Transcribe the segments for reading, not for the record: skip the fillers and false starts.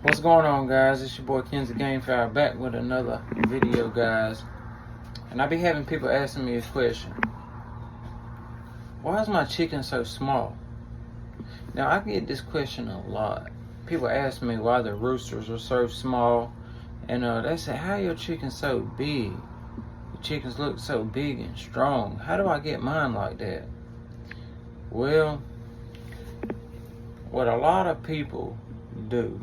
What's going on, guys? It's your boy Ken's Gamefowl back with another video, guys. And I be having people asking me a question: why is my chicken so small? Now, I get this question a lot. People ask me why the roosters are so small, and they say, how your chickens so big? The chickens look so big and strong. How do I get mine like that? Well, what a lot of people do,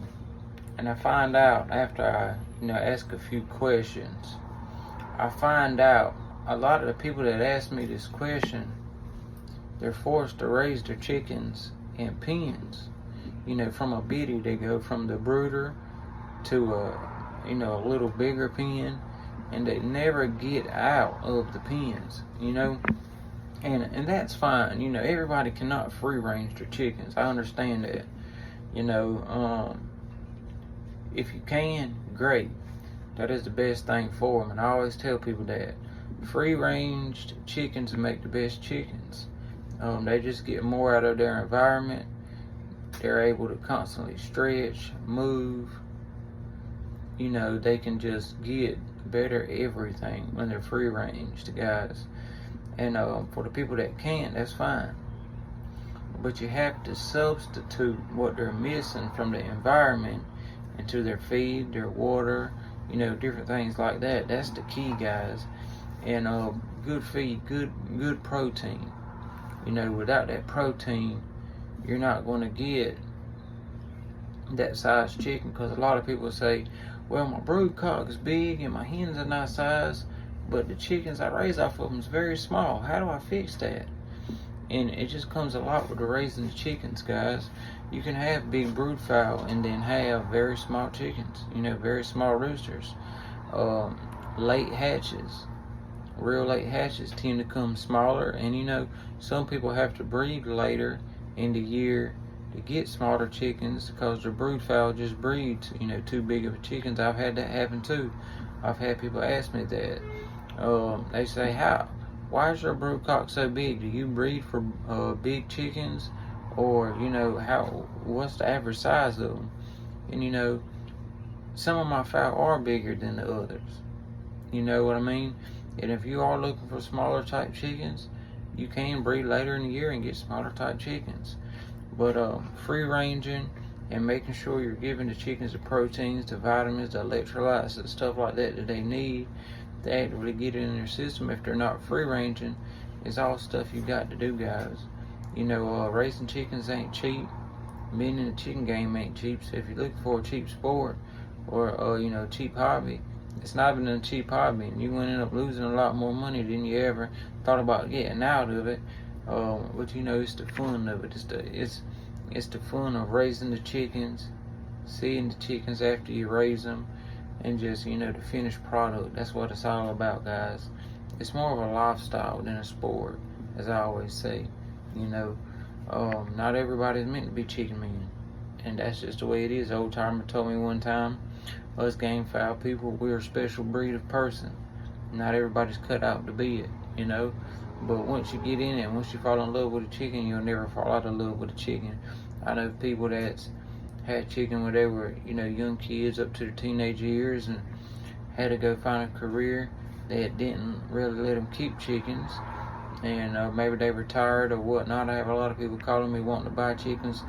and I find out after I ask a few questions, I find out a lot of the people that ask me this question, they're forced to raise their chickens in pens. From a bitty, they go from the brooder to a little bigger pen, and they never get out of the pens, and that's fine. Everybody cannot free range their chickens. I understand that. If you can, great. That is the best thing for them. And I always tell people that free ranged chickens make the best chickens. They just get more out of their environment. They're able to constantly stretch, move. They can just get better everything when they're free ranged, guys. And for the people that can't, that's fine. But you have to substitute what they're missing from the environment into their feed, their water, different things like that. That's the key, guys. And good feed, good protein. Without that protein, you're not going to get that size chicken. Because a lot of people say, well, my brood cock is big and my hens are nice size, but the chickens I raise off of them is very small. How do I fix that? And it just comes a lot with the raising the chickens, guys. You can have big brood fowl and then have very small chickens, very small roosters. Late hatches, real late hatches tend to come smaller, and some people have to breed later in the year to get smaller chickens because the brood fowl just breeds, too big of chickens. I've had that happen too. I've had people ask me that. They say, why is your brood cock so big? Do you breed for big chickens? Or, what's the average size of them? And, some of my fowl are bigger than the others. You know what I mean? And if you are looking for smaller type chickens, you can breed later in the year and get smaller type chickens. But free ranging and making sure you're giving the chickens the proteins, the vitamins, the electrolytes, and stuff like that they need to actively get it in their system if they're not free ranging is all stuff you got to do, guys. Raising chickens ain't cheap. Being in the chicken game ain't cheap. So if you're looking for a cheap sport or cheap hobby, it's not even a cheap hobby, and you're gonna end up losing a lot more money than you ever thought about getting out of it. But it's the fun of it. It's the fun of raising the chickens, seeing the chickens after you raise them, and just the finished product. That's what it's all about, guys. It's more of a lifestyle than a sport, as I always say. Not everybody's meant to be chicken men, and that's just the way it is. Old timer told me one time, us gamefowl people, we're a special breed of person. Not everybody's cut out to be it, but once you get in it, once you fall in love with a chicken, you'll never fall out of love with a chicken. I know people that's had chicken when they were young kids up to their teenage years and had to go find a career that didn't really let them keep chickens, and maybe they retired or whatnot. I have a lot of people calling me wanting to buy chickens.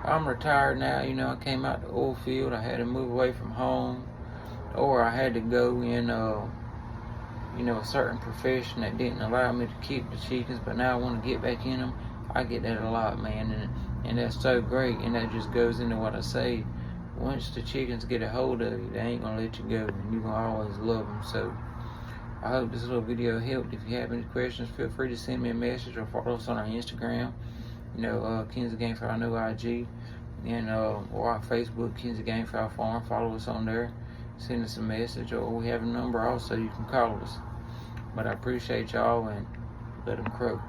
I'm retired now. I came out the oil field. I had to move away from home, or I had to go in a certain profession that didn't allow me to keep the chickens, but now I want to get back in them. I get that a lot, man, and that's so great. And that just goes into what I say. Once the chickens get a hold of you, they ain't gonna let you go, and you're gonna always love them. So I hope this little video helped. If you have any questions, feel free to send me a message or follow us on our Instagram. Ken's Gamefowl, no IG, and or our Facebook, Ken's Gamefowl Farm. Follow us on there. Send us a message, or we have a number also you can call us. But I appreciate y'all, and let them crow.